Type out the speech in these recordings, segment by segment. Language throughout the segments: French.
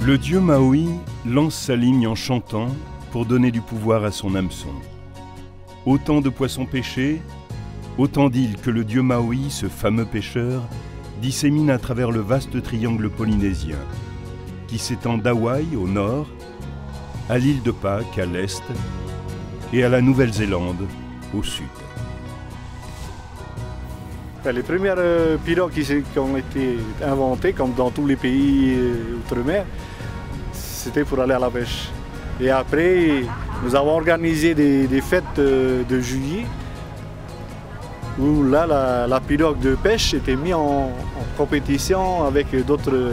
Le dieu Maui lance sa ligne en chantant pour donner du pouvoir à son hameçon. Autant de poissons pêchés, autant d'îles que le dieu Maui, ce fameux pêcheur, dissémine à travers le vaste triangle polynésien, qui s'étend d'Hawaï au nord, à l'île de Pâques à l'est et à la Nouvelle-Zélande au sud. Les premières pirogues qui ont été inventées, comme dans tous les pays outre-mer, c'était pour aller à la pêche. Et après, nous avons organisé des fêtes de juillet, où là, la pirogue de pêche était mise en compétition avec d'autres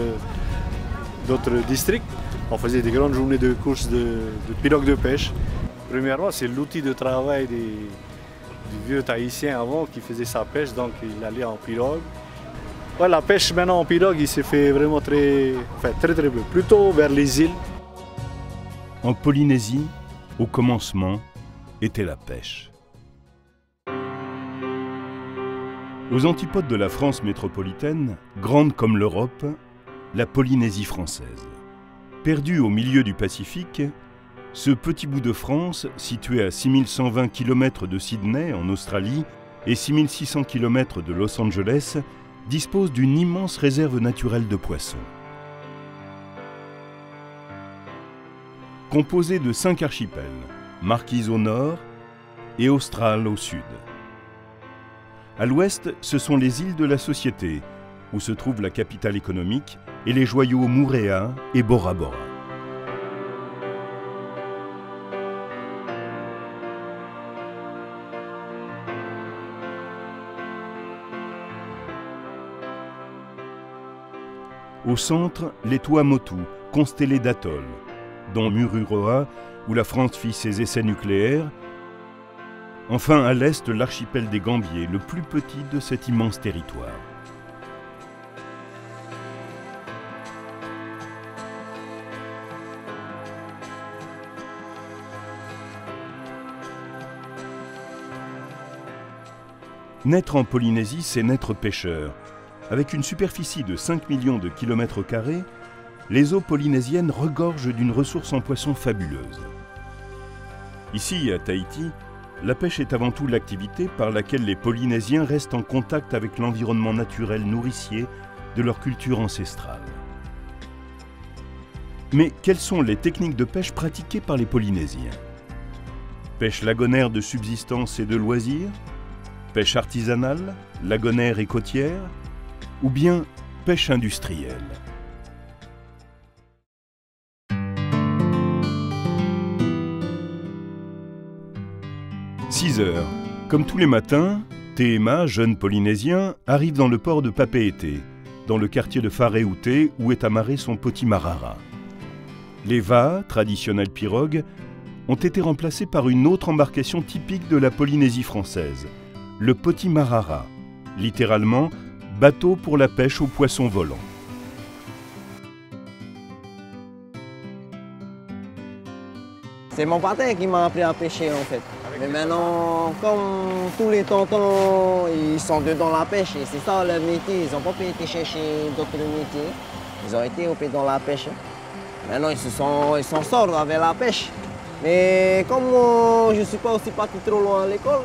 districts. On faisait des grandes journées de courses de pirogues de pêche. Premièrement, c'est l'outil de travail du vieux Tahitien avant qui faisait sa pêche, donc il allait en pirogue. Ouais, la pêche maintenant en pirogue, il s'est fait vraiment très peu, plutôt vers les îles. En Polynésie, au commencement, était la pêche. Aux antipodes de la France métropolitaine, grande comme l'Europe, la Polynésie française. Perdu au milieu du Pacifique, ce petit bout de France, situé à 6120 km de Sydney en Australie et 6600 km de Los Angeles, dispose d'une immense réserve naturelle de poissons. Composée de 5 archipels, Marquise au nord et Austral au sud. À l'ouest, ce sont les îles de la Société, où se trouve la capitale économique, et les joyaux Moorea et Bora Bora. Au centre, les Tuamotu, constellés d'atolls, dont Mururoa, où la France fit ses essais nucléaires. Enfin, à l'est, l'archipel des Gambiers, le plus petit de cet immense territoire. Naître en Polynésie, c'est naître pêcheur. Avec une superficie de 5 millions de kilomètres carrés, les eaux polynésiennes regorgent d'une ressource en poissons fabuleuse. Ici, à Tahiti, la pêche est avant tout l'activité par laquelle les Polynésiens restent en contact avec l'environnement naturel nourricier de leur culture ancestrale. Mais quelles sont les techniques de pêche pratiquées par les Polynésiens? Pêche lagonaire de subsistance et de loisirs? Pêche artisanale, lagonaire et côtière? Ou bien pêche industrielle? « 6 heures. Comme tous les matins, Teema, jeune Polynésien, arrive dans le port de Papeete, dans le quartier de Whareute où est amarré son Potimarara. Les va, traditionnelles pirogues, ont été remplacées par une autre embarcation typique de la Polynésie française, le Potimarara, littéralement bateau pour la pêche aux poissons volants. C'est mon père qui m'a appris à pêcher en fait. Mais maintenant, comme tous les tontons, ils sont dedans la pêche et c'est ça leur métier. Ils n'ont pas pu été chercher d'autres métiers. Ils ont été occupés dans la pêche. Maintenant, ils s'en sortent avec la pêche. Mais comme je ne suis pas aussi parti trop loin à l'école,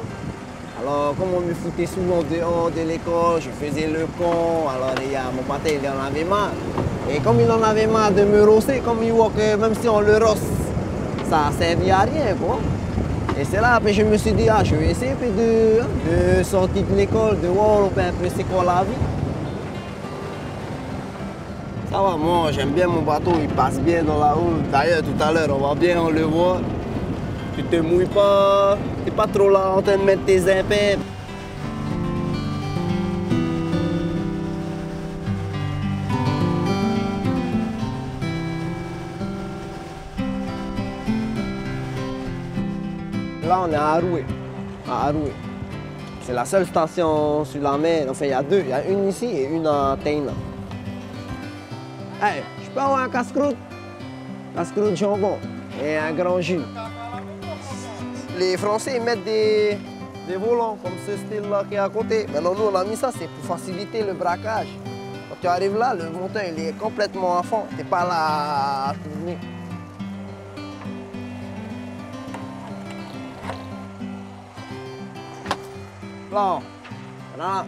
alors comme on me foutait souvent dehors de l'école, je faisais le con. Alors mon père, il en avait marre. Et comme il en avait marre de me rosser, comme il voit que même si on le rosse, ça ne servait à rien, quoi. Et c'est là que je me suis dit, je vais essayer de sortir de l'école, de voir un peu c'est quoi la vie. Ça va, moi j'aime bien mon bateau, il passe bien dans la houle. D'ailleurs, tout à l'heure, on va bien le voir. Tu te mouilles pas, tu n'es pas trop là en train de mettre tes impairs. Là, on est à Aroué. C'est la seule station sur la mer. Enfin, il y a deux. Il y a une ici et une à Teina. Hey, je peux avoir un casse-croûte? Casse-croûte jambon et un grand jus. Les Français ils mettent des volants comme ce style-là qui est à côté. Maintenant, nous, on a mis ça, c'est pour faciliter le braquage. Quand tu arrives là, le moteur il est complètement à fond. T'es pas là à tourner. Bon, voilà.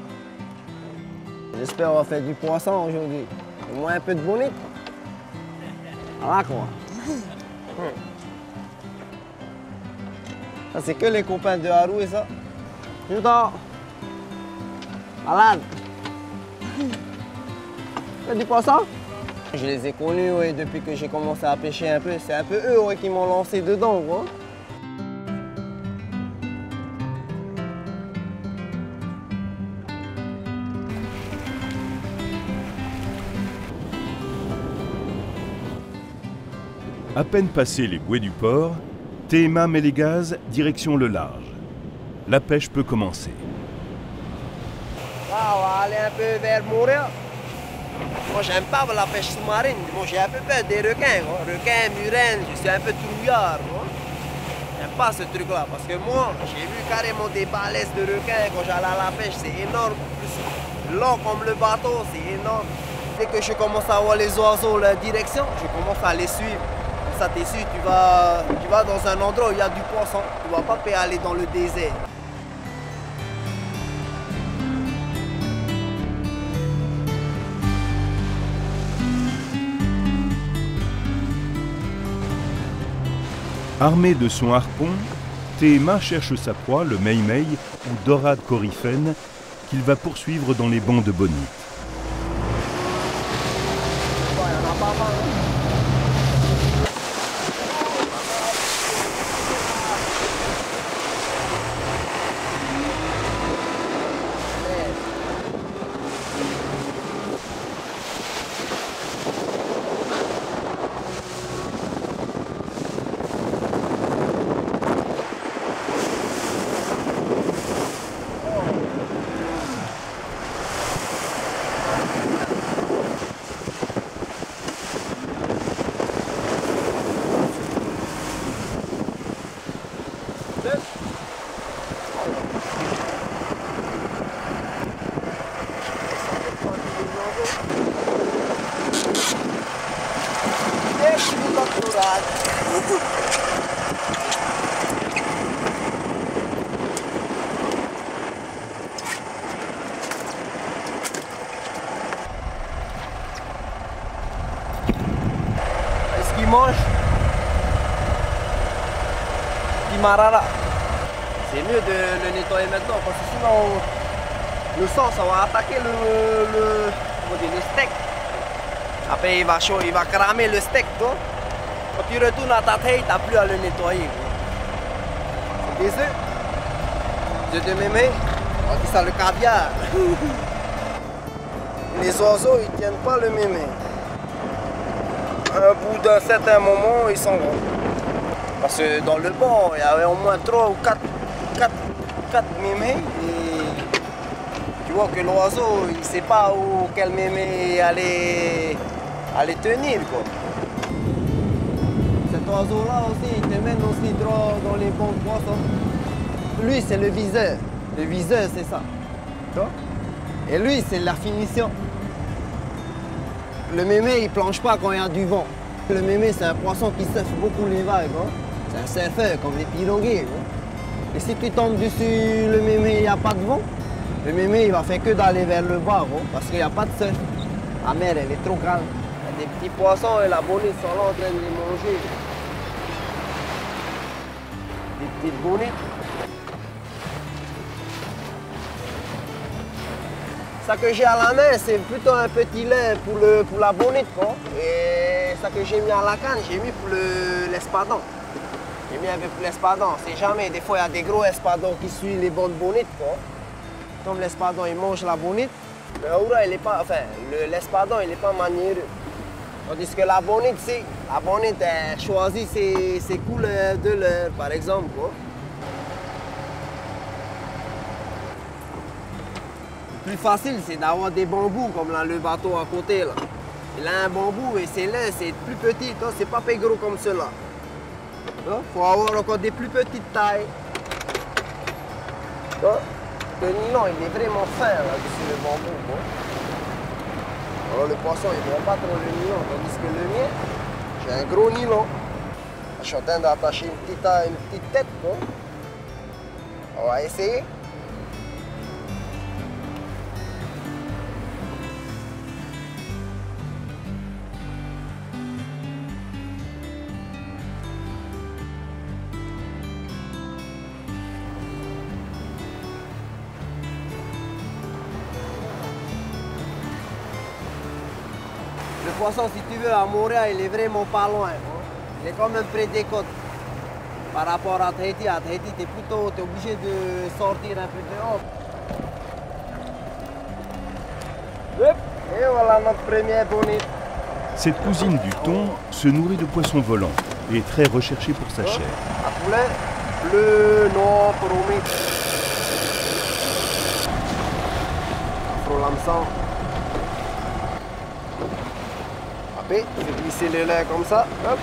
J'espère qu'on va faire du poisson aujourd'hui. Au moins un peu de bonite. Voilà quoi. Ça c'est que les copains de Haru et ça. Putain. Malade. Fais du poisson? Je les ai connus ouais, depuis que j'ai commencé à pêcher un peu. C'est un peu eux ouais, qui m'ont lancé dedans. Quoi. À peine passé les bouées du port, Tehema met les gaz direction le large. La pêche peut commencer. Là, on va aller un peu vers Montréal. Moi, j'aime pas la pêche sous-marine. Moi, j'ai un peu peur des requins. Quoi. Requins, murènes, je suis un peu trouillard. J'aime pas ce truc-là. Parce que moi, j'ai vu carrément des balaises de requins quand j'allais à la pêche. C'est énorme. Plus long comme le bateau, c'est énorme. Dès que je commence à voir les oiseaux, la direction, je commence à les suivre. Ça t'es sûr, tu vas dans un endroit où il y a du poisson. Tu ne vas pas aller dans le désert. Armé de son harpon, Tehema cherche sa proie, le meimei ou dorade coryphène, qu'il va poursuivre dans les bancs de bonite. Bon, il y en a pas mal. Est-ce qu'il mange? Petit marara. C'est mieux de le nettoyer maintenant parce que sinon le sang ça va attaquer le steak. Après il va cramer le steak. Toi. Quand tu retournes à ta taille, tu n'as plus à le nettoyer. Des œufs de mémé, on dit ça le caviar. Les oiseaux ils tiennent pas le mémé. À bout d'un certain moment, ils s'en vont. Parce que dans le banc, il y avait au moins 3 ou 4 mémés. Et tu vois que l'oiseau, il ne sait pas où quel mémé allait tenir. Quoi. Cet oiseau-là aussi, il te mène aussi droit dans les bancs de poissons. Lui, c'est le viseur. Le viseur, c'est ça. Tu vois? Et lui, c'est la finition. Le mémé, il ne plonge pas quand il y a du vent. Le mémé, c'est un poisson qui surfe beaucoup les vagues. Hein. C'est un surfeur, comme les pirogues. Hein. Et si tu tombes dessus le mémé, il n'y a pas de vent, le mémé, il va faire que d'aller vers le bas, hein, parce qu'il n'y a pas de surf. La mer, elle est trop calme. Il y a des petits poissons et la bonite sont là en train de les manger. Des petites bonites. Ça que j'ai à la main, c'est plutôt un petit lait pour la bonite. Quoi. Et ça que j'ai mis à la canne, j'ai mis pour l'espadon. J'ai mis un peu pour l'espadon. C'est jamais, des fois il y a des gros espadons qui suivent les bonnes bonites. Quoi. Comme l'espadon, il mange la bonite. Le aura, il est pas, enfin, l'espadon, il n'est pas maniéreux. Tandis que la bonite, elle choisit ses couleurs de l'heure, par exemple. Quoi. Le plus facile, c'est d'avoir des bambous, comme là, le bateau à côté. Là. Il a un bambou et c'est là, c'est plus petit, c'est pas plus gros comme cela. Il faut avoir encore des plus petites tailles. Le nylon, il est vraiment fin là-dessus le bambou. Quoi. Alors le poisson, il ne prend pas trop le nylon, tandis que le mien, j'ai un gros nylon. Je suis en train d'attacher une petite tête. Quoi. On va essayer. Le poisson, si tu veux, à Montréal, il est vraiment pas loin. Hein. Il est quand même près des côtes. Par rapport à Tahiti, tu es obligé de sortir un peu dehors. Et voilà notre première bonite. Cette cousine du thon se nourrit de poissons volants et est très recherchée pour sa chair. À poulet, bleu, noir, chromé. Afro-lamsan. Après, je vais glisser le lait comme ça. Hop.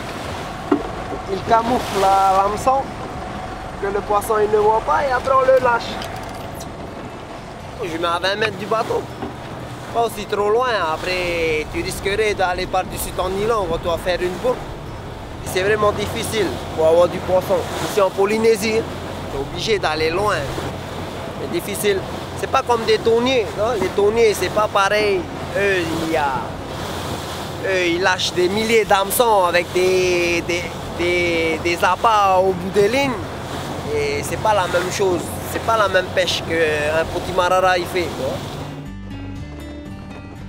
Il camoufle l'hameçon que le poisson il ne voit pas et après on le lâche. Je mets à 20 mètres du bateau. Pas aussi trop loin, après tu risquerais d'aller par-dessus ton nylon quand tu vas faire une boucle. C'est vraiment difficile pour avoir du poisson. Ici en Polynésie, tu es obligé d'aller loin. C'est difficile. C'est pas comme des thoniers. Non? Les thoniers, c'est pas pareil. Eux, ils lâchent des milliers d'hameçons avec des appâts au bout des lignes. Et c'est pas la même chose. C'est pas la même pêche qu'un potimarara il fait. Quoi.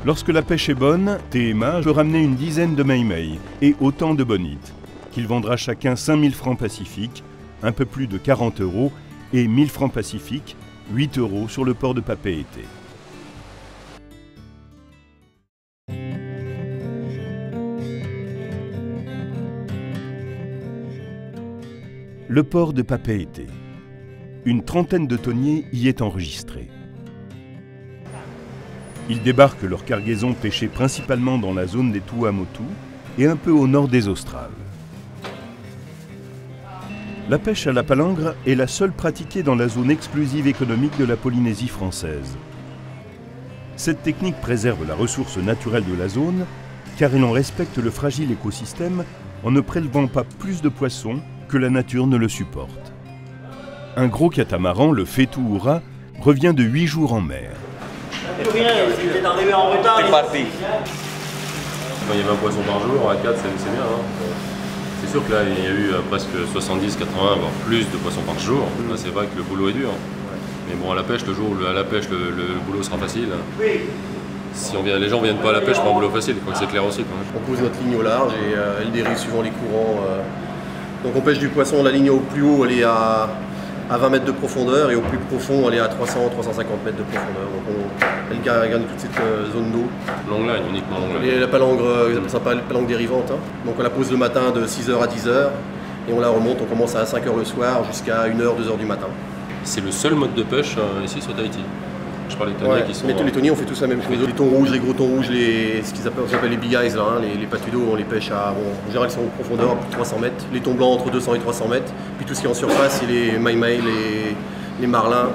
Lorsque la pêche est bonne, Tehema peut ramener une dizaine de meimei et autant de bonites, qu'il vendra chacun 5000 francs pacifiques, un peu plus de 40 € et 1000 francs pacifiques, 8 € sur le port de Papeete. Le port de Papeete. Une trentaine de thoniers y est enregistrée. Ils débarquent leur cargaison pêchée principalement dans la zone des Tuamotu et un peu au nord des Australes. La pêche à la palangre est la seule pratiquée dans la zone exclusive économique de la Polynésie française. Cette technique préserve la ressource naturelle de la zone car elle en respecte le fragile écosystème en ne prélevant pas plus de poissons que la nature ne le supporte. Un gros catamaran, le Fetuura, revient de 8 jours en mer. Plus rien, si vous êtes arrivé en retard, c'est parti. Quand il y avait un poisson par jour, à 4, c'est bien. Hein. C'est sûr que là, il y a eu presque 70, 80, voire plus de poissons par jour. Là, c'est vrai que le boulot est dur. Mais bon, à la pêche, le jour où le boulot sera facile. Si les gens ne viennent pas à la pêche pour un boulot facile, il faut que c'est clair aussi. On pose notre ligne au large et elle dérive suivant les courants. Donc on pêche du poisson, la ligne au plus haut, elle est à 20 mètres de profondeur et au plus profond, elle est à 300-350 mètres de profondeur. Donc elle garde toute cette zone d'eau. Longue line, uniquement longue line. Et la palangre, ils appellent ça la palangre dérivante. Hein. Donc on la pose le matin de 6h à 10h et on la remonte, on commence à 5h le soir jusqu'à 1h, 2h du matin. C'est le seul mode de pêche ici sur Tahiti. Je parle des thoniers qui sont... Mais tous les thoniers, on fait tous la même chose. Les thons rouges, les gros thons rouges, ce qu'ils appellent les big eyes, là, hein, les patudos, on les pêche à... Bon, en général, ils sont en profondeur à plus de 300 mètres. Les thons blancs entre 200 et 300 mètres. Puis tout ce qui est en surface, c'est les maimei, les marlins,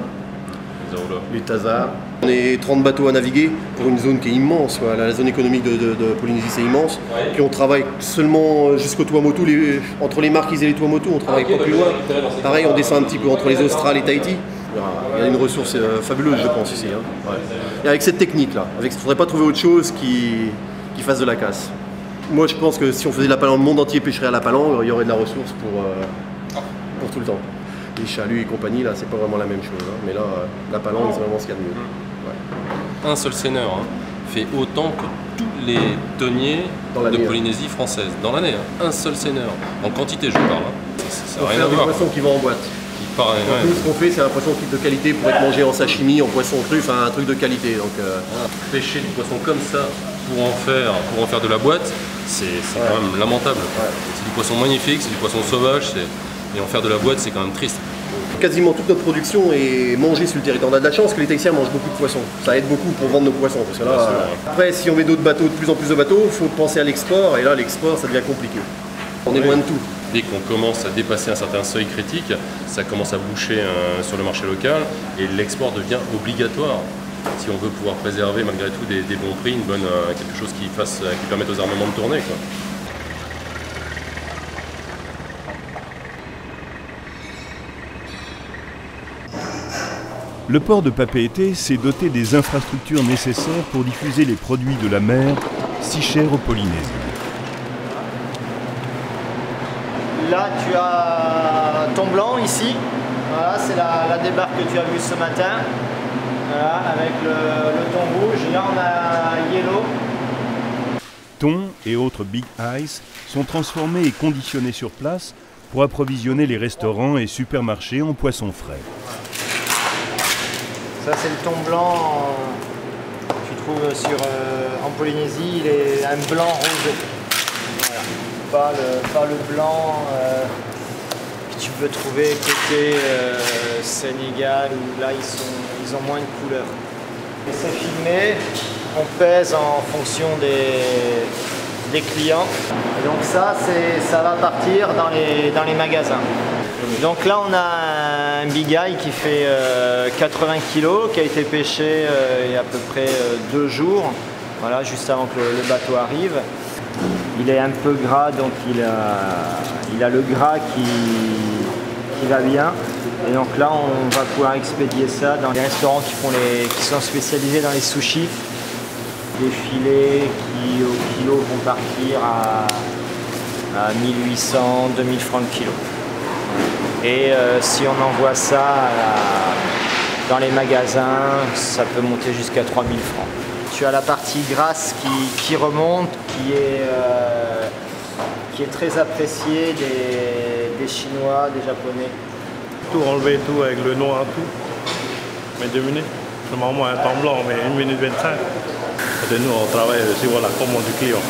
les tasards. On est 30 bateaux à naviguer pour une zone qui est immense. Voilà. La zone économique de Polynésie, c'est immense. Ouais. Puis on travaille seulement jusqu'au Tuamotu. Entre les Marquises et les Tuamotu, on travaille pas plus loin. Pareil, on descend un petit peu entre les Australes et Tahiti. Il y a une ressource fabuleuse, je pense, ici. Hein. Ouais. Et avec cette technique-là, il ne faudrait pas trouver autre chose qui fasse de la casse. Moi, je pense que si on faisait de la palangre, le monde entier pêcherait à la palangre, il y aurait de la ressource pour tout le temps. Les chaluts et compagnie, là, c'est pas vraiment la même chose. Hein. Mais là, la palangre, c'est vraiment ce qu'il y a de mieux. Ouais. Un seul seineur fait autant que tous les thoniers de Polynésie française dans l'année. Hein. Un seul seineur. En quantité, je parle. Hein. Ça n'a rien à voir. C'est un poisson qui va en boîte. Nous, ce qu'on fait, c'est un poisson de qualité pour être mangé en sashimi, en poisson cru, enfin un truc de qualité. Donc, pêcher du poisson comme ça pour en faire de la boîte, c'est quand même lamentable. Ouais. C'est du poisson magnifique, c'est du poisson sauvage, et en faire de la boîte, c'est quand même triste. Quasiment toute notre production est mangée sur le territoire. On a de la chance que les Tahitiens mangent beaucoup de poissons. Ça aide beaucoup pour vendre nos poissons. Parce que là, après, si on met d'autres bateaux, de plus en plus de bateaux, il faut penser à l'export, et là, l'export, ça devient compliqué. On est loin de tout. Dès qu'on commence à dépasser un certain seuil critique, ça commence à boucher sur le marché local et l'export devient obligatoire. si on veut pouvoir préserver malgré tout des bons prix, quelque chose qui permette aux armements de tourner, quoi. Le port de Papeete s'est doté des infrastructures nécessaires pour diffuser les produits de la mer si chers aux Polynésiens. Là, tu as ton blanc ici. Voilà, c'est la débarque que tu as vue ce matin. Voilà, avec le thon rouge. Et là, on a yellow. Thon et autres big ice sont transformés et conditionnés sur place pour approvisionner les restaurants et supermarchés en poissons frais. Ça, c'est le thon blanc que tu trouves en Polynésie. Il est un blanc rosé. Voilà. Pas le blanc que tu peux trouver côté Sénégal, où là, ils ont moins de couleurs. Et c'est filmé, on pèse en fonction des clients. Et donc ça va partir dans les magasins. Donc là, on a un bigaille qui fait 80 kg, qui a été pêché il y a à peu près 2 jours, voilà, juste avant que le bateau arrive. Il est un peu gras, donc il a le gras qui va bien. Et donc là, on va pouvoir expédier ça dans les restaurants qui sont spécialisés dans les sushis. Des filets qui au kilo vont partir à 1800, 2000 francs le kilo. Et si on envoie ça dans les magasins, ça peut monter jusqu'à 3000 francs. Tu as la partie grasse qui remonte, qui est très appréciée des Chinois, des Japonais. Tout enlever tout avec le noir tout, mais 2 minutes. Normalement un temps blanc, mais 1 minute 25. Et nous on travaille sur la commande du client.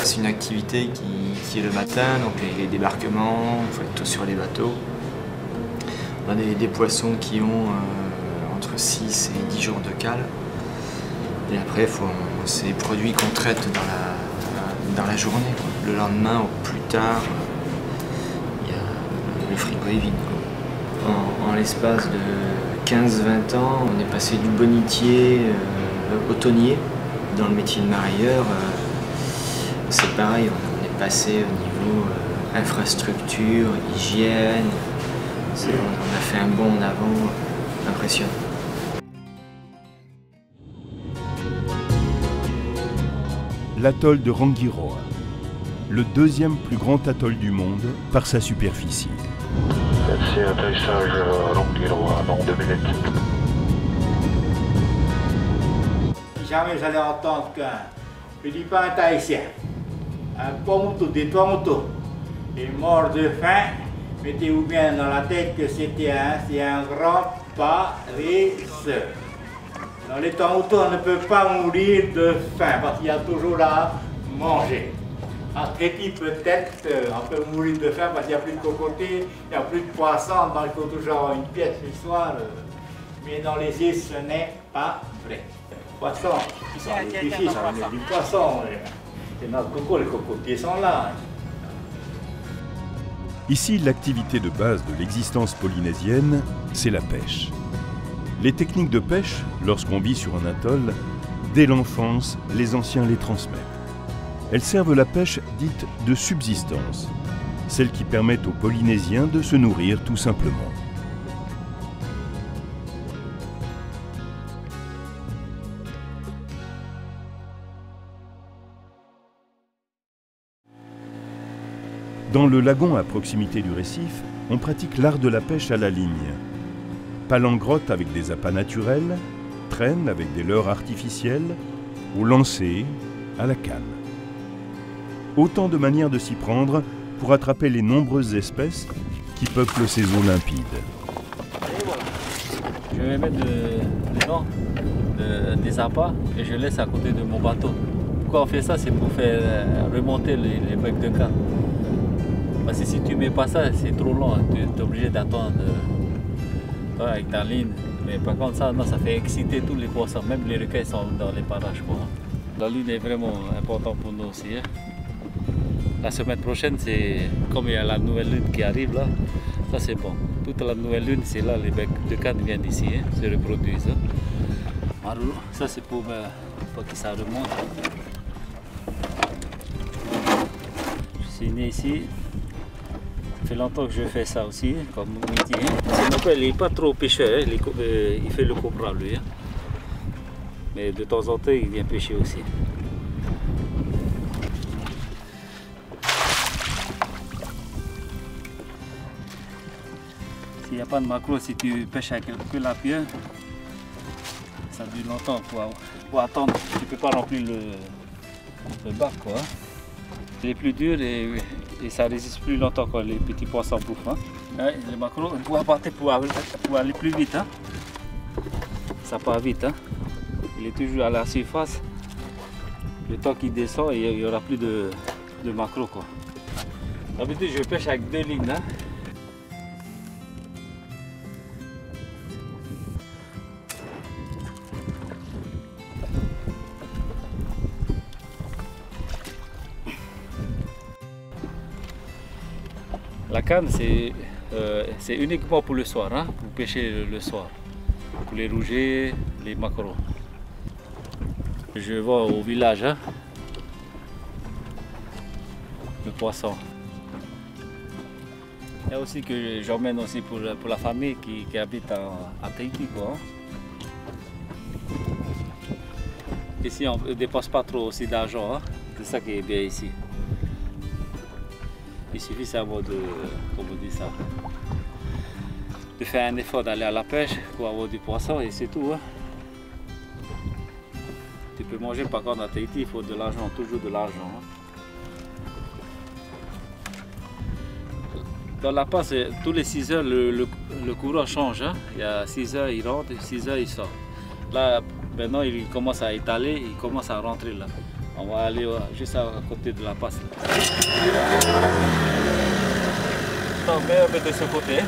C'est une activité qui est le matin, donc les débarquements, il faut être sur les bateaux. On a des poissons qui ont entre 6 et 10 jours de cale. Et après, c'est des produits qu'on traite dans la journée, quoi. Le lendemain, au plus tard, le frigo est vide, quoi. En l'espace de 15-20 ans, on est passé du bonitier au tonnier. Dans le métier de marailleur, c'est pareil, on est passé au niveau infrastructure, hygiène. On a fait un bond en avant impressionnant. L'atoll de Rangiroa, le 2e plus grand atoll du monde par sa superficie. C'est atterrissage Rangiroa dans 2 minutes. Jamais j'allais entendre qu'un, je ne dis pas un Tahitien, un Pomoto, des Pomoto, est mort de faim. Mettez-vous bien dans la tête que c'est un grand paresseux. Dans les Pomoto, on ne peut pas mourir de faim parce qu'il y a toujours à manger. En Tahiti, peut-être, on peut mourir de faim parce qu'il n'y a plus de cocotiers, il n'y a plus de poissons, donc il faut toujours avoir une pièce le soir. Mais dans les îles, ce n'est pas vrai. Poissons, ils sont ici, ça du poisson. C'est notre coco, les cocotiers sont là. Ici, l'activité de base de l'existence polynésienne, c'est la pêche. Les techniques de pêche, lorsqu'on vit sur un atoll, dès l'enfance, les anciens les transmettent. Elles servent la pêche dite de subsistance, celle qui permet aux Polynésiens de se nourrir tout simplement. Dans le lagon à proximité du récif, on pratique l'art de la pêche à la ligne. Palangrotte avec des appâts naturels, traîne avec des leurres artificielles, ou lancer à la canne. Autant de manières de s'y prendre pour attraper les nombreuses espèces qui peuplent ces eaux limpides. Je vais mettre dedans des appâts et je laisse à côté de mon bateau. Pourquoi on fait ça? C'est pour faire remonter les becs de canne. Parce que si tu ne mets pas ça, c'est trop long. Tu es obligé d'attendre avec ta ligne. Mais par contre, ça fait exciter tous les poissons. Même les requins sont dans les parages, quoi. La ligne est vraiment importante pour nous aussi. Hein. La semaine prochaine, c'est comme il y a la nouvelle lune qui arrive là, ça c'est bon. Toute la nouvelle lune, c'est là, les becs de canne viennent d'ici, hein, se reproduisent. Hein. Ça c'est pour que ça remonte. Je suis né ici. Ça fait longtemps que je fais ça aussi, comme métier. Mon père il n'est pas trop pêcheur, il fait le copra lui. Mais de temps en temps il vient pêcher aussi. S'il n'y a pas de maquereau, si tu pêches avec que la pierre, ça dure longtemps pour attendre. Tu ne peux pas remplir le bac, quoi. Il est plus dur et ça résiste plus longtemps quand les petits poissons bouffent. Hein. Ouais, le maquereau, il doit partir pour aller plus vite. Hein. Ça part vite. Hein. Il est toujours à la surface. Le temps qu'il descend, il n'y aura plus de maquereau. D'habitude, je pêche avec 2 lignes. Hein. La canne, c'est uniquement pour le soir, hein, pour pêcher le soir, pour les rougets, les maquereaux. Je vends au village, hein, le poisson. Il y a aussi que j'emmène aussi pour la famille qui habite à Tahiti, quoi. Ici, on ne dépense pas trop aussi d'argent, hein. C'est ça qui est bien ici. Il suffit seulement de faire un effort d'aller à la pêche pour avoir du poisson et c'est tout. Hein. Tu peux manger, par contre à Tahiti, il faut de l'argent, toujours de l'argent. Hein. Dans la passe, tous les 6 heures, le courant change. Hein. Il y a 6 heures, il rentre, 6 heures, il sort. Là, maintenant, il commence à étaler, il commence à rentrer là. On va aller juste à côté de la passe. On met un peu de ce côté.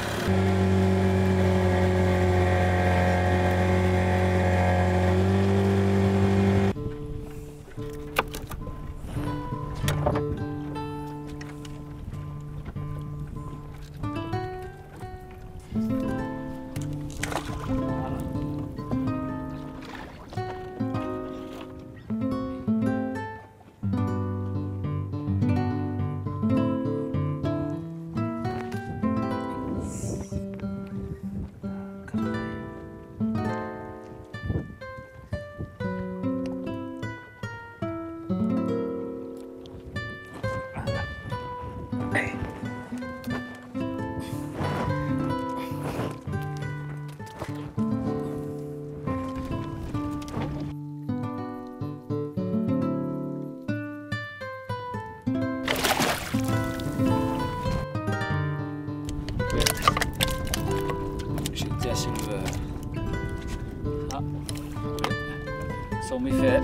Somifère.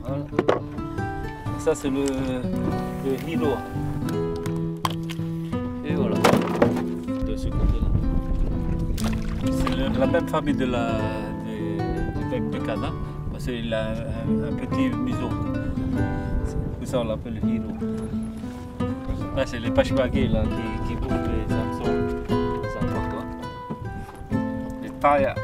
Voilà. Ça c'est le hilo. Et voilà. De ce côté-là. C'est la même famille du bec de canard. Parce qu'il a un petit museau. C'est ça on l'appelle le hilo. Là c'est les pachbaguets là qui bouffent les hameçons. Les paillas.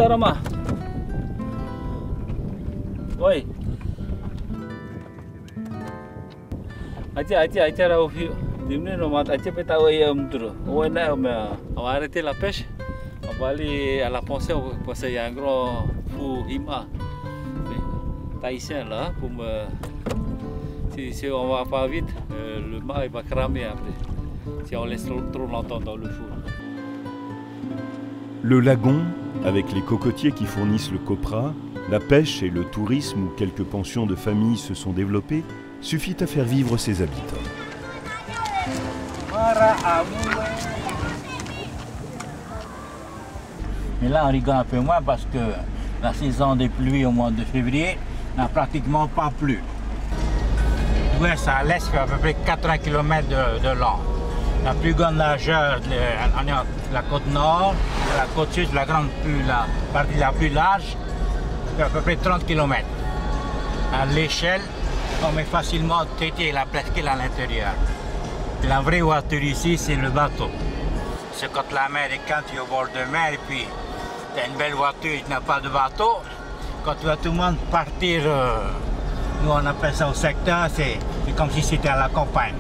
Rama. Oi. Aja rau fio. Dimne no mat aja peta oi amturo. Oi na on va arrêter la pêche. On va aller à la pension parce qu'il y a un grand fou hima. Tahitien là pour si on va pas vite, le mât il va cramer après. Si on laisse trop longtemps dans le four. Le lagon, avec les cocotiers qui fournissent le copra, la pêche et le tourisme où quelques pensions de famille se sont développées, suffit à faire vivre ses habitants. Mais là, on rigole un peu moins parce que la saison des pluies au mois de février n'a pratiquement pas plu. D'ouest à l'est, fait à peu près 80 km de long. La plus grande largeur de la côte nord, la côte sud, la partie la plus large, fait à peu près 30 km. À l'échelle, on met facilement traiter la presqu'île à l'intérieur. La vraie voiture ici, c'est le bateau. C'est quand la mer est calme, tu es au bord de mer et puis tu as une belle voiture et tu n'as pas de bateau. Quand tu vois tout le monde partir, nous on appelle ça au secteur, c'est comme si c'était à la campagne.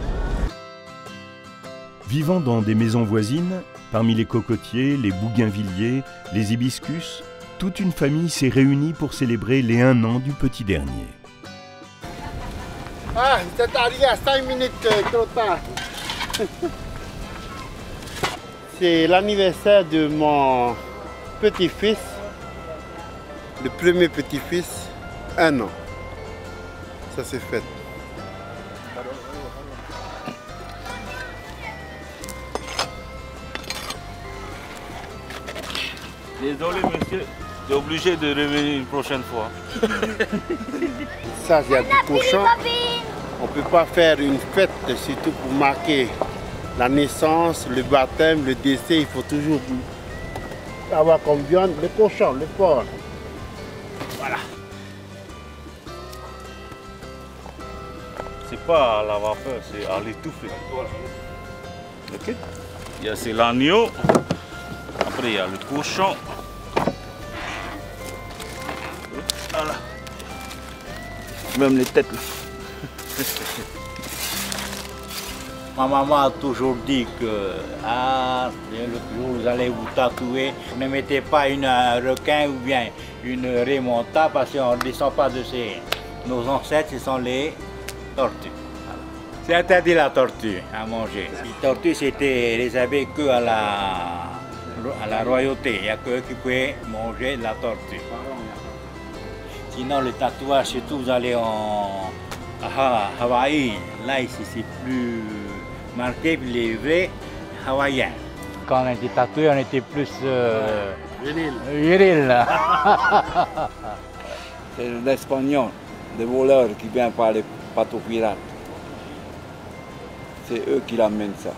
Vivant dans des maisons voisines, parmi les cocotiers, les bougainvilliers, les hibiscus, toute une famille s'est réunie pour célébrer les 1 an du petit dernier. Ah, c'est arrivé à 5 minutes trop tard. C'est l'anniversaire de mon petit-fils, le premier petit-fils, 1 an. Ça s'est fait. Désolé monsieur, j'ai obligé de revenir une prochaine fois. Ça, il y a du cochon. On ne peut pas faire une fête, surtout pour marquer la naissance, le baptême, le décès. Il faut toujours avoir comme viande le cochon, le porc. Voilà. C'est pas à la vapeur, c'est à l'étouffée. Ok. C'est l'agneau. Après, il y a le cochon. Voilà. Même les têtes là. Ma maman a toujours dit que le jour où vous allez vous tatouer, ne mettez pas un requin ou bien une raie montable parce qu'on ne descend pas de nos ancêtres, ce sont les tortues. C'est interdit la tortue à manger. Les tortues c'était réservé que à la royauté, il n'y a que eux qui pouvaient manger de la tortue. Sinon le tatouage, surtout vous allez à Hawaï, là ici c'est plus marqué, les vrais hawaïens. Quand on était tatoué, on était plus viril. C'est l'espagnol, des voleurs qui viennent par les bateaux pirates. C'est eux qui l'amènent ça.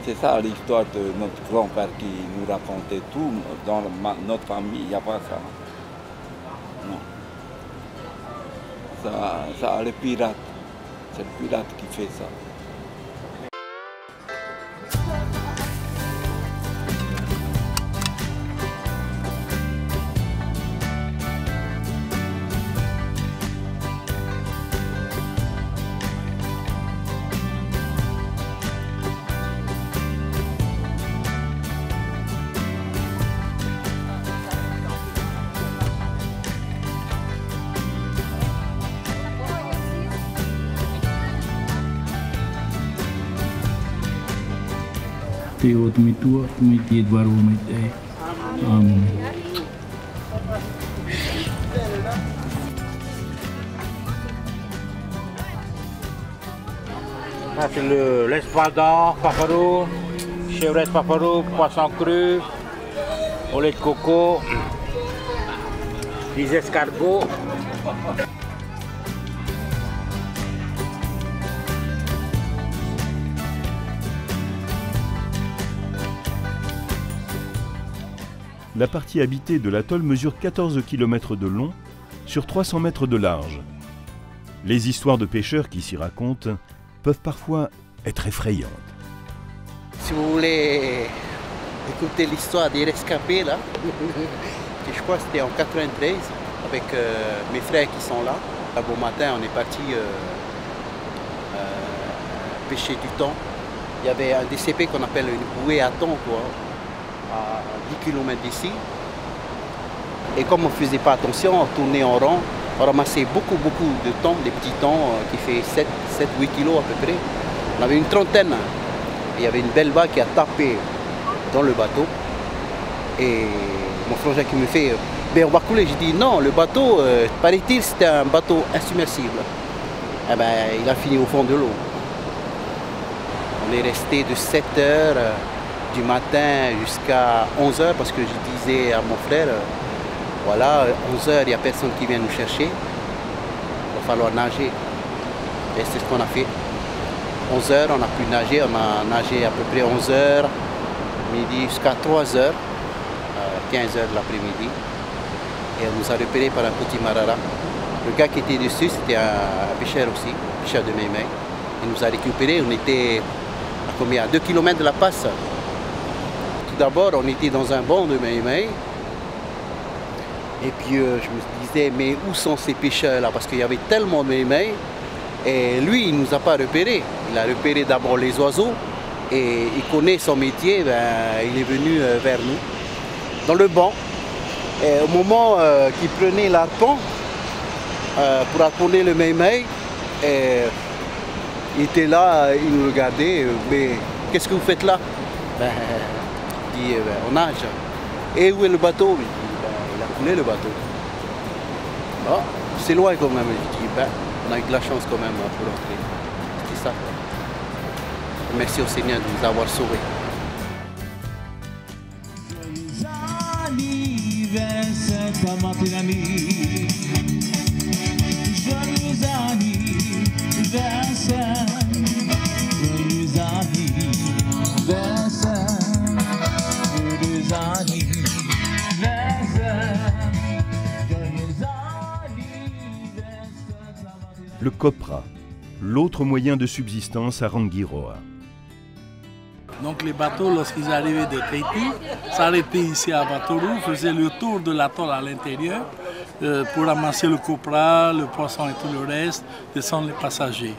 C'est ça l'histoire de notre grand-père qui nous racontait tout. Dans notre famille, il n'y a pas ça. Non. Ça, les pirates. C'est le pirate qui fait ça. Teo tumitua, tumiti Eduardo Mete. Ça c'est l'espadon, paparou, chevrette paparou, poisson cru, au lait de coco, les escargots. La partie habitée de l'atoll mesure 14 km de long sur 300 mètres de large. Les histoires de pêcheurs qui s'y racontent peuvent parfois être effrayantes. Si vous voulez écouter l'histoire des rescapés, là, je crois que c'était en 93, avec mes frères qui sont là. Un beau matin, on est parti pêcher du thon. Il y avait un DCP qu'on appelle une bouée à thon, quoi, à 10 km d'ici. Et comme on ne faisait pas attention, on tournait en rond, on ramassait beaucoup de thon, des petits thons qui fait 7-8 kg à peu près. On avait une trentaine. Et il y avait une belle vague qui a tapé dans le bateau. Et mon frangin qui me fait « Ben on va couler ». J'ai dit « Non, le bateau, paraît-il, c'était un bateau insubmersible ». Eh ben, il a fini au fond de l'eau. On est resté de 7h du matin jusqu'à 11h parce que je disais à mon frère, voilà, 11h, il n'y a personne qui vient nous chercher, il va falloir nager. Et c'est ce qu'on a fait. 11h, on a pu nager, on a nagé à peu près 11h, midi jusqu'à 3h, 15h de l'après-midi. Et on nous a repéré par un petit marara. Le gars qui était dessus, c'était un pêcheur aussi, pêcheur de Meimei. Il nous a récupérés, on était à combien? À 2 km de la passe. Tout d'abord, on était dans un banc de Meimei. Et puis je me disais, mais où sont ces pêcheurs-là? Parce qu'il y avait tellement de Meimei. Et lui, il ne nous a pas repérés. Il a repéré d'abord les oiseaux. Et il connaît son métier, il est venu vers nous, dans le banc. Et au moment qu'il prenait l'arpon, pour harponner le Meimei, il était là, il nous regardait, mais qu'est-ce que vous faites là? Il dit, on nage. Et où est le bateau? Il a coulé le bateau. Oh, c'est loin quand même. Je dis, on a eu de la chance quand même pour rentrer. C'est ça. Merci au Seigneur de nous avoir sauvés. Le copra, l'autre moyen de subsistance à Rangiroa. Donc les bateaux, lorsqu'ils arrivaient de Tahiti, s'arrêtaient ici à Batoru, faisaient le tour de l'atoll à l'intérieur pour ramasser le copra, le poisson et tout le reste, descendre les passagers.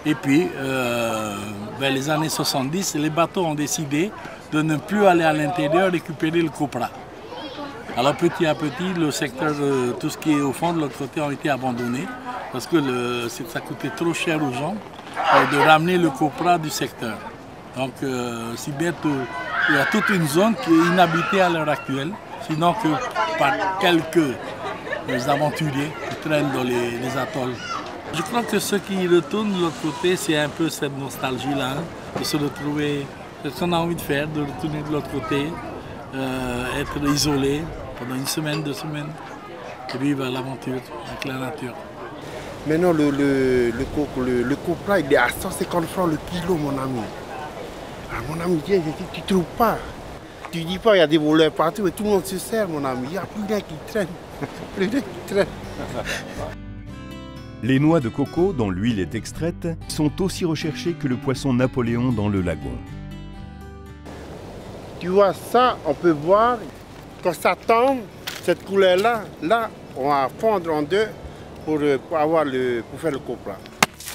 Et puis, vers les années 70, les bateaux ont décidé de ne plus aller à l'intérieur récupérer le copra. Alors petit à petit, le secteur, tout ce qui est au fond de l'autre côté, ont été abandonnés parce que ça coûtait trop cher aux gens de ramener le copra du secteur. Donc, si bien il y a toute une zone qui est inhabitée à l'heure actuelle, sinon que par quelques aventuriers qui traînent dans les atolls. Je crois que ce qui retourne de l'autre côté, c'est un peu cette nostalgie-là, de se retrouver, c'est ce qu'on a envie de faire, de retourner de l'autre côté, être isolé pendant une semaine, 2 semaines, et vivre l'aventure avec la nature. Maintenant, le copra, il est à 150 francs le kilo, mon ami. Ah, mon ami, tu ne trouves pas. Tu dis pas, il y a des voleurs partout, et tout le monde se sert, mon ami. Il n'y a plus d'un qui traîne. Plus d'un qui traîne. Les noix de coco, dont l'huile est extraite, sont aussi recherchées que le poisson Napoléon dans le lagon. Tu vois, ça, on peut voir, quand ça tombe, cette couleur-là, là, on va fondre en deux pour faire le copra.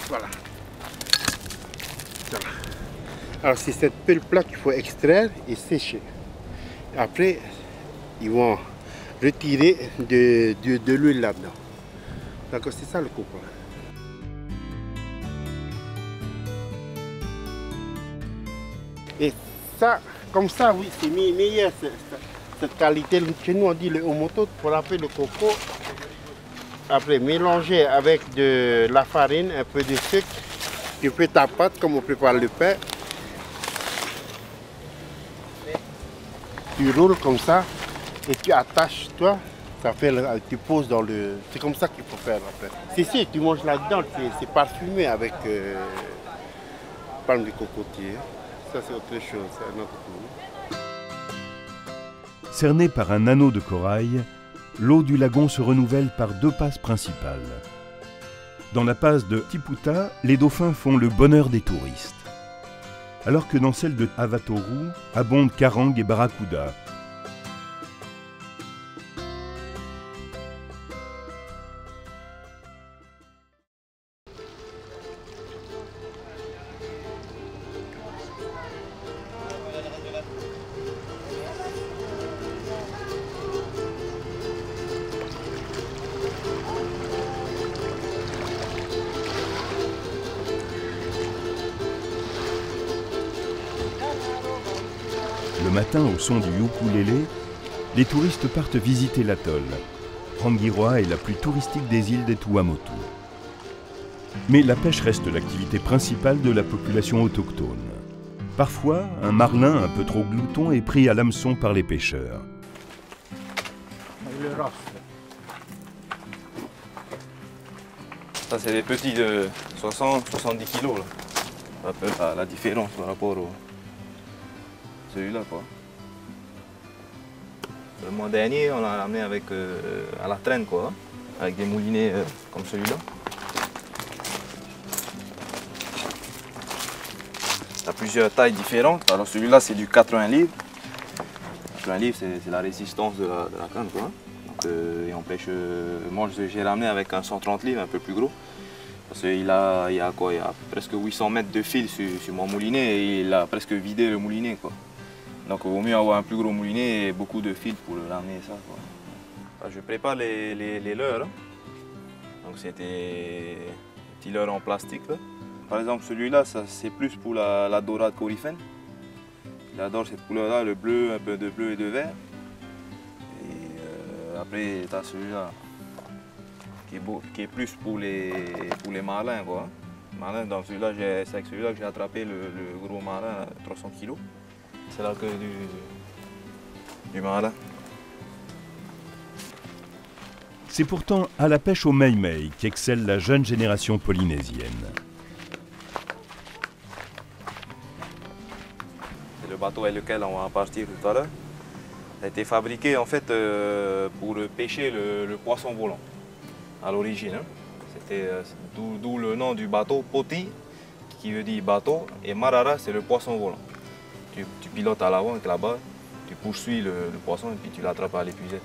Voilà. Voilà. Alors c'est cette pulpe-là qu'il faut extraire et sécher. Après, ils vont retirer de l'huile là-dedans. Donc c'est ça le copra. Et ça, comme ça, oui, c'est meilleur cette qualité. Chez nous, on dit le omoto pour râper le coco. Après, mélanger avec de la farine, un peu de sucre. Tu fais ta pâte comme on prépare le pain. Tu roules comme ça et tu attaches, toi. Ça fait, tu poses dans le... C'est comme ça qu'il faut faire après. C'est sûr, tu manges là-dedans, c'est parfumé avec palme de cocotier. Ça, c'est autre chose, c'est un autre goût. Cerné par un anneau de corail, l'eau du lagon se renouvelle par 2 passes principales. Dans la passe de Tiputa, les dauphins font le bonheur des touristes. Alors que dans celle de Avatoru abondent carangues et barracudas. Le matin, au son du ukulélé, les touristes partent visiter l'atoll. Rangiroa est la plus touristique des îles des Tuamotu. Mais la pêche reste l'activité principale de la population autochtone. Parfois, un marlin un peu trop glouton est pris à l'hameçon par les pêcheurs. Le rosse. Ça, c'est des petits de 60-70 kilos. Là. Un peu la différence par rapport au celui-là. Le mois dernier, on l'a ramené avec, à la traîne, quoi, avec des moulinets comme celui-là. Il y a plusieurs tailles différentes. Alors celui-là, c'est du 80 livres. 80 livres, c'est la résistance de la canne, quoi. Donc, et on pêche, moi j'ai ramené avec un 130 livres, un peu plus gros. Parce qu'il y a presque 800 mètres de fil sur mon moulinet et il a presque vidé le moulinet, quoi. Donc il vaut mieux avoir un plus gros moulinet et beaucoup de fils pour ramener ça, quoi. Alors, je prépare les leurres. Donc c'est des petits leurres en plastique, là. Par exemple, celui-là, c'est plus pour la dorade coryphène. Il adore cette couleur-là, le bleu, un peu de bleu et de vert. Et après, tu as celui-là qui est plus pour les marlins, quoi. Marlin, dans celui-là, c'est avec celui-là que j'ai attrapé le gros marin, 300 kg. C'est la queue du marlin. C'est pourtant à la pêche au mei-mei qu'excelle la jeune génération polynésienne. C'est le bateau avec lequel on va partir tout à l'heure. Ça a été fabriqué en fait pour pêcher le poisson volant à l'origine. Hein. C'était d'où le nom du bateau Poti, qui veut dire bateau, et Marara, c'est le poisson volant. Tu pilotes à l'avant avec la barre, tu poursuis le poisson et puis tu l'attrapes à l'épuisette.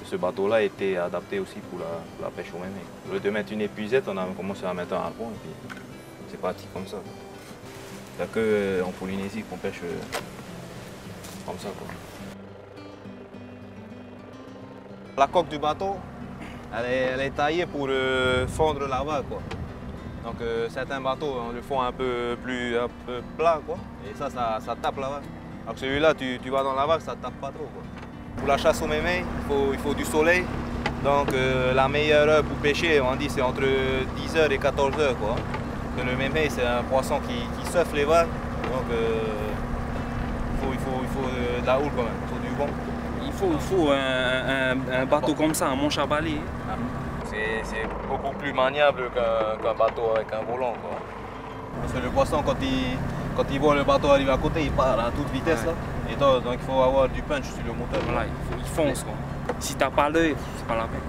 Ce bateau-là était adapté aussi pour la pêche au mei-mei. Au lieu de mettre une épuisette, on a commencé à mettre un harpon et puis c'est parti comme ça. Il n'y a qu'en Polynésie qu'on pêche comme ça, quoi. La coque du bateau, elle est taillée pour fondre la vague, quoi. Donc certains bateaux le font un peu plat, quoi. Et ça tape la vague. Alors celui-là, tu vas dans la vague, ça tape pas trop, quoi. Pour la chasse au mei-mei, il faut du soleil. Donc la meilleure heure pour pêcher, on dit, c'est entre 10h et 14h, quoi. Le mei-mei, c'est un poisson qui surfe les vagues. Donc il faut de la houle quand même, il faut du vent. Il faut un bateau comme ça, un manche à balai. C'est beaucoup plus maniable qu'un bateau avec un volant, quoi. Parce que le poisson, quand il voit le bateau arriver à côté, il part à toute vitesse, là. Et donc il faut avoir du punch sur le moteur. Voilà, il fonce, quoi. Si t'as pas l'œil, c'est pas la peine.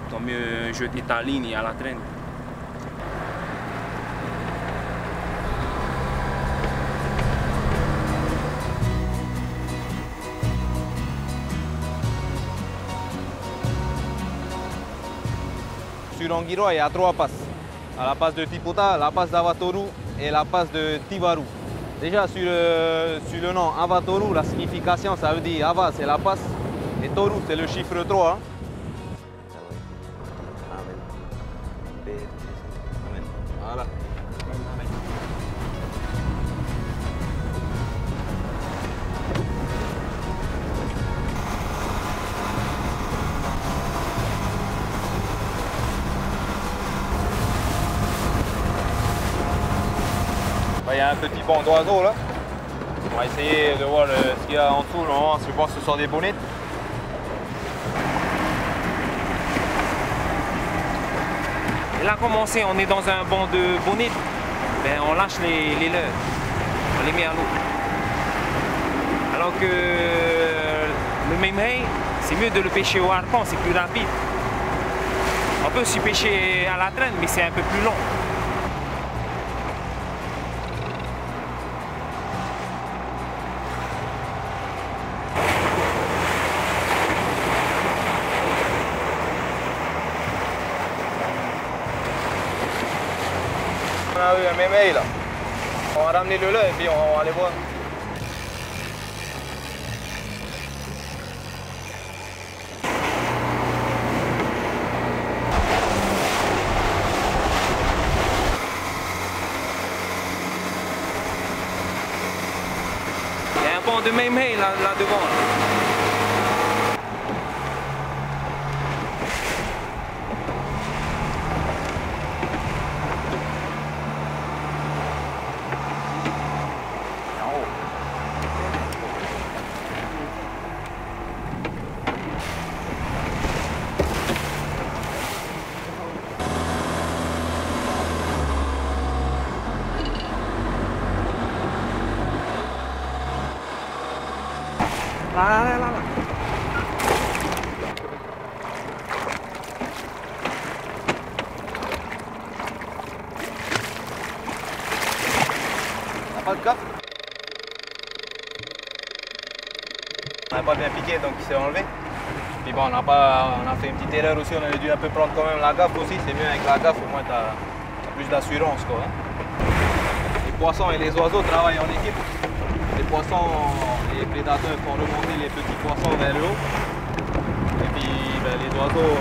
Tant mieux jeter ta ligne à la traîne. Sur Anguirua, il y a 3 passes. À la passe de Tipota, la passe d'Avatoru et la passe de Tivaru. Déjà sur le nom Avatoru, la signification, ça veut dire Ava, c'est la passe, et Toru, c'est le chiffre 3. Hein. Voilà. Il y a un petit banc d'oiseaux là. On va essayer de voir ce qu'il y a en dessous. Normalement, je pense que ce sont des bonnettes. Et là, comme on est dans un banc de bonnettes, ben, on lâche les leurres. On les met à l'eau. Alors que le mei-mei, c'est mieux de le pêcher au harpon, c'est plus rapide. On peut aussi pêcher à la traîne, mais c'est un peu plus long. On a eu un mei-mei là. On va ramener le leurre et puis on va aller voir. Il y a un banc de mei-mei là devant. Là. Là. On n'a pas de gaffe. On n'a pas bien piqué, donc il s'est enlevé. Puis bon, on a fait une petite erreur aussi, on aurait dû un peu prendre quand même la gaffe aussi. C'est mieux avec la gaffe, au moins tu as plus d'assurance, quoi. Les poissons et les oiseaux travaillent en équipe. Les poissons, les prédateurs font remonter les petits poissons vers le haut. Et puis ben, les oiseaux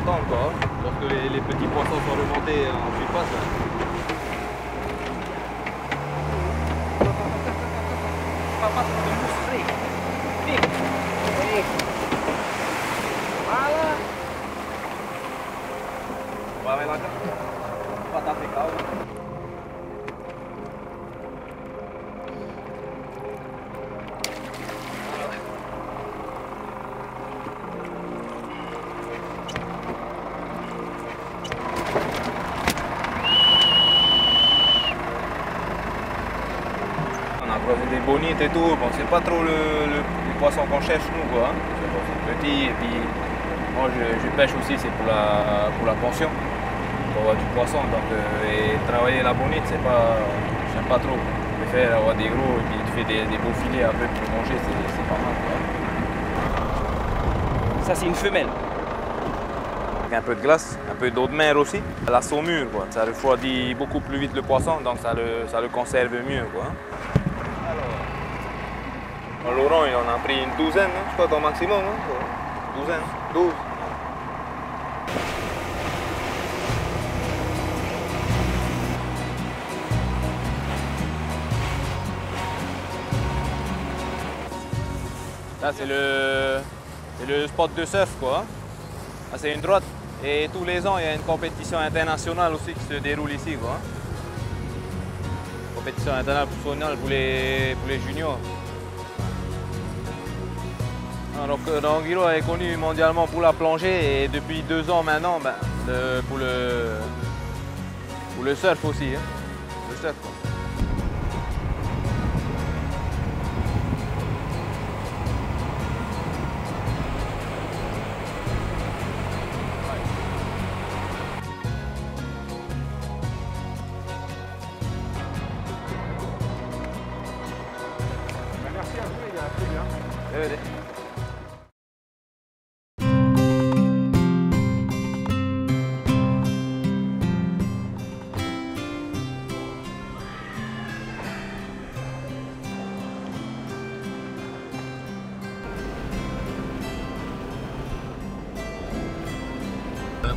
attendent quoi. Lorsque les petits poissons sont remontés en surface. Voilà. On va avec la carte. Pas taper KO. On a croisé des bonites et tout, bon c'est pas trop le poisson qu'on cherche nous quoi. Hein. C'est petit et puis moi je pêche aussi, c'est pour la pension, pour avoir du poisson. Donc et travailler la bonite c'est pas, j'aime pas trop. Je préfère avoir des gros et puis tu fais des beaux filets après pour manger, c'est pas mal quoi. Ça c'est une femelle. Avec un peu de glace, un peu d'eau de mer aussi. La saumure quoi, ça refroidit beaucoup plus vite le poisson donc ça le conserve mieux quoi. Laurent, il en a pris une douzaine, hein, je crois qu'au maximum. Hein, 12. Là, c'est le spot de surf, quoi. Là, c'est une droite. Et tous les ans, il y a une compétition internationale aussi qui se déroule ici, quoi. Compétition internationale pour les juniors. Alors Ranguilo est connu mondialement pour la plongée et depuis 2 ans maintenant pour le surf aussi. Hein. Le surf, quoi. Merci à vous les gars, c'est bien.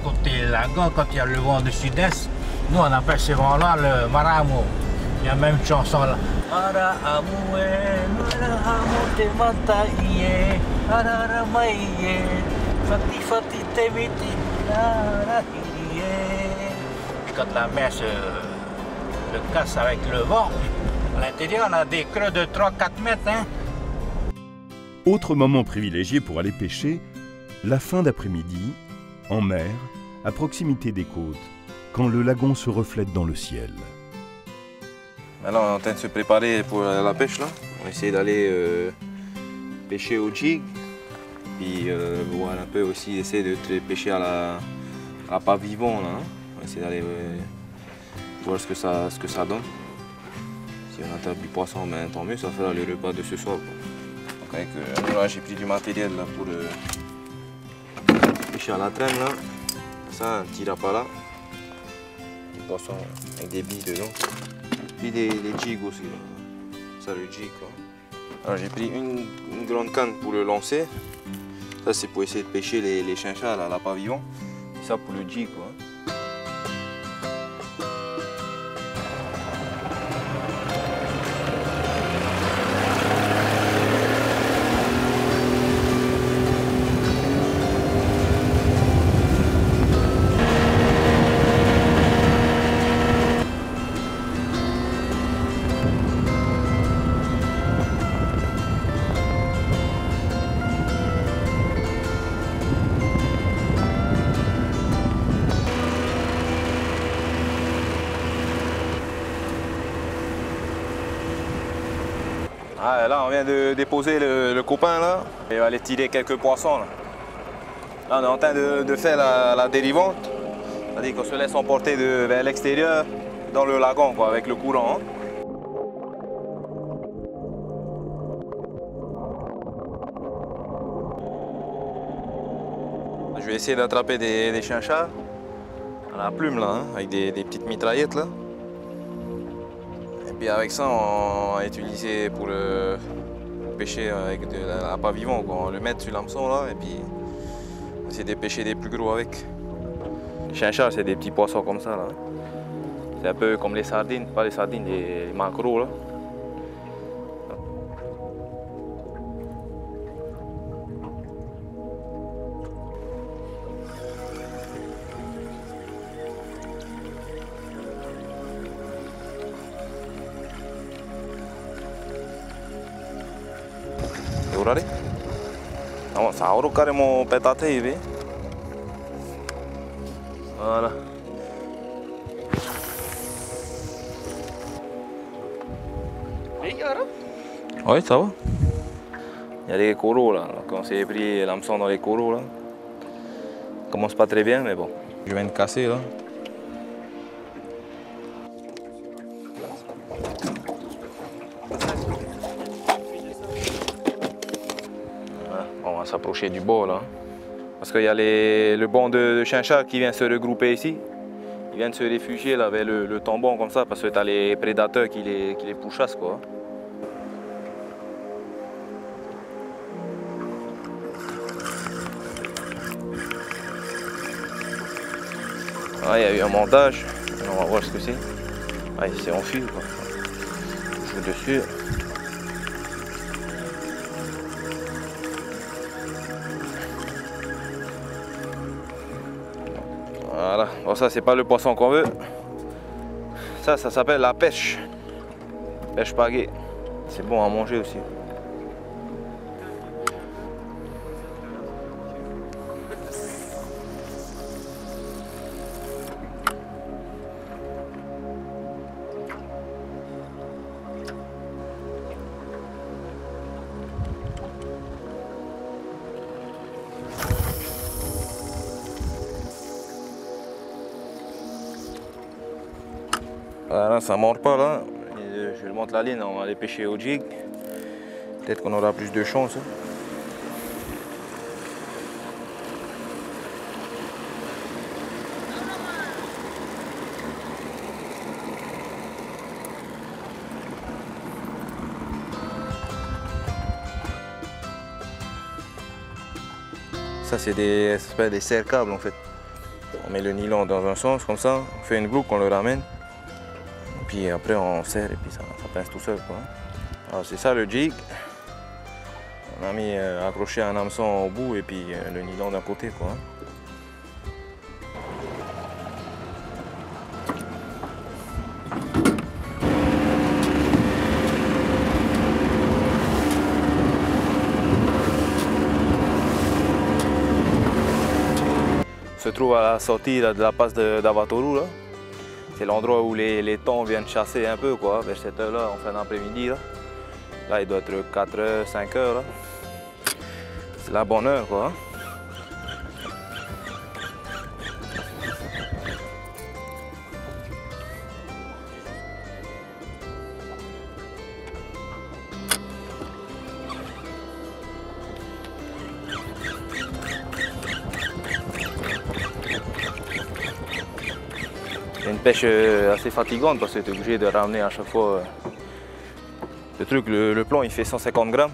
Côté lagon, quand il y a le vent de sud-est, nous on appelle ce vent-là le maramo. Il y a même une chanson là. Puis quand la mer se casse avec le vent, à l'intérieur on a des creux de 3-4 mètres. Hein. Autre moment privilégié pour aller pêcher, la fin d'après-midi, en mer, à proximité des côtes, quand le lagon se reflète dans le ciel. Maintenant, on est en train de se préparer pour la pêche là. On va essayer d'aller pêcher au jig, puis voir un peu aussi essayer de pêcher à la pavillon là. Hein. On va essayer d'aller voir ce que ça donne. Si on attrape du poisson, ben, tant mieux, ça fera le repas de ce soir. Quoi. Donc avec là, j'ai pris du matériel là, pour pêcher à la traîne là. Ça, un petit rapala. Du poisson avec des billes dedans. Puis des jigs aussi. Là. Ça, le jig quoi. Alors j'ai pris une grande canne pour le lancer. Ça, c'est pour essayer de pêcher les chinchas à la pavillon. Et ça pour le jig quoi. Ah, là, on vient de déposer le copain là, et on va aller tirer quelques poissons. Là, on est en train de faire la dérivante, c'est-à-dire qu'on se laisse emporter vers l'extérieur, dans le lagon, quoi, avec le courant. Hein. Je vais essayer d'attraper des chinchas à la plume, là, hein, avec des petites mitraillettes. Là. Et puis avec ça, on va utiliser pour pêcher avec de l'appât vivant. Quoi. On va le mettre sur l'hameçon là, et puis on va essayer de pêcher des plus gros avec. Les chinchas, c'est des petits poissons comme ça. Là. C'est un peu comme les sardines, pas les sardines, les maquereaux. Là. Urare? Vamos, sauro carrément pétaté, oui. Voilà. Oui, ça va. Il y a des coraux là. Donc on s'est pris l'hameçon dans les coraux là. Ça commence pas très bien, mais bon. Je viens de casser là. On va s'approcher du bord là. Parce qu'il y a le banc de chinchas qui vient se regrouper ici. Ils viennent se réfugier là vers le tombant comme ça parce que tu as les prédateurs qui les pourchassent quoi. Ah, il y a eu un montage. On va voir ce que c'est. Ah, il s'est enfui quoi. Je joue dessus. Voilà, bon, ça c'est pas le poisson qu'on veut. Ça s'appelle la pêche. Pêche pagaie. C'est bon à manger aussi. Voilà, ça ne mord pas là. Je lui montre la ligne, on va aller pêcher au jig. Peut-être qu'on aura plus de chance. Hein. Ça c'est des serre-câbles en fait. On met le nylon dans un sens comme ça, on fait une boucle, on le ramène. Puis après on serre et puis ça pince tout seul quoi. Alors c'est ça le jig. On a mis accroché un hameçon au bout et puis le nylon d'un côté quoi. On se trouve à la sortie là, de la passe d'Avatoru là. C'est l'endroit où les thons viennent chasser un peu quoi, vers cette heure-là, en fin d'après-midi. Là, il doit être 4h, 5h. C'est la bonne heure quoi. C'est une pêche assez fatigante parce que tu es obligé de ramener à chaque fois le truc. Le plomb il fait 150 grammes.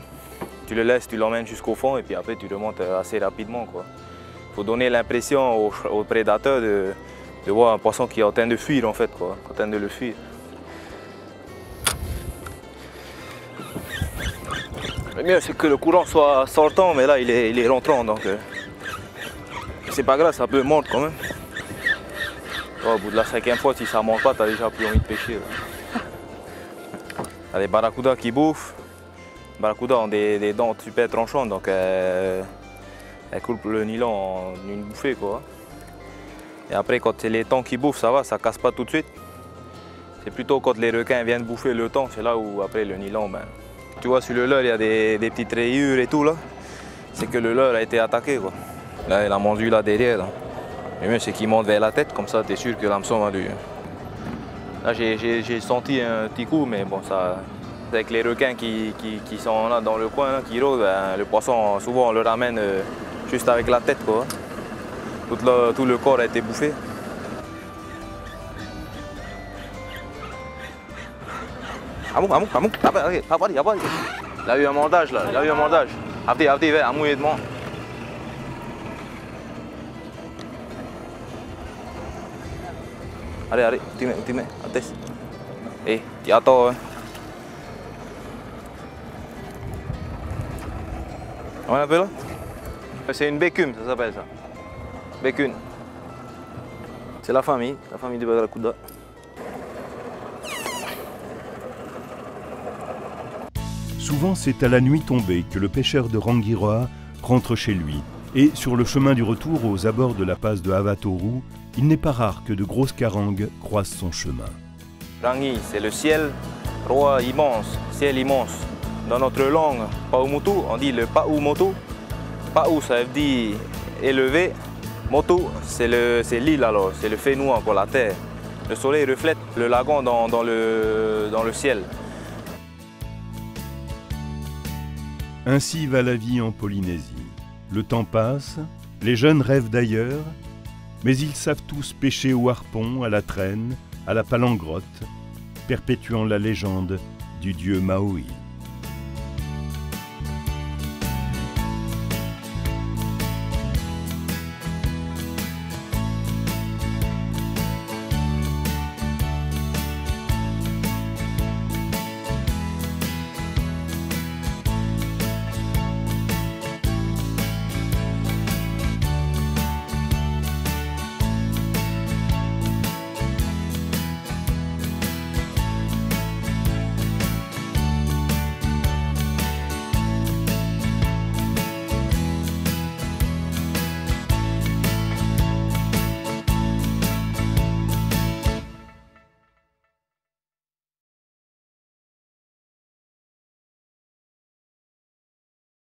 Tu le laisses, tu l'emmènes jusqu'au fond et puis après tu remontes assez rapidement. Il faut donner l'impression aux prédateurs de voir un poisson qui est en train de fuir en fait, quoi, en train de le fuir. Le mieux c'est que le courant soit sortant, mais là il est rentrant donc c'est pas grave, ça peut mordre quand même. Au bout de la 5e fois, si ça ne monte pas, tu as déjà plus envie de pêcher. Il y a des barracudas qui bouffent. Les barracudas ont des dents super tranchantes, donc elles coupent le nylon en une bouffée. Quoi. Et après, quand c'est les thons qui bouffent, ça va, ça ne casse pas tout de suite. C'est plutôt quand les requins viennent bouffer le thon, c'est là où après le nylon, tu vois sur le leurre il y a des petites rayures et tout là. C'est que le leurre a été attaqué quoi. Là il a mordu là derrière. Là. Le mieux c'est qu'il monte vers la tête, comme ça tu es sûr que l'hameçon va lui. Là j'ai senti un petit coup, mais bon ça. Avec les requins qui sont là dans le coin, là, qui rôdent, ben, le poisson souvent on le ramène juste avec la tête quoi. Tout le corps a été bouffé. Il a eu un mordage là, il a eu un mordage. Allez, amouyement. Allez, tu mets, attends. Eh, tu attends. On appelle là? C'est une bécume, ça s'appelle ça. Bécune. C'est la famille de Barracuda. Souvent, c'est à la nuit tombée que le pêcheur de Rangiroa rentre chez lui. Et sur le chemin du retour aux abords de la passe de Avatoru, il n'est pas rare que de grosses carangues croisent son chemin. Rangi, c'est le ciel, roi immense, ciel immense. Dans notre langue, Paumutu, on dit le Paumotu. Pau, ça veut dire élevé. Motu, c'est l'île alors, c'est le fait noir pour la terre. Le soleil reflète le lagon dans le ciel. Ainsi va la vie en Polynésie. Le temps passe, les jeunes rêvent d'ailleurs, mais ils savent tous pêcher au harpon, à la traîne, à la palangrotte, perpétuant la légende du dieu Maui.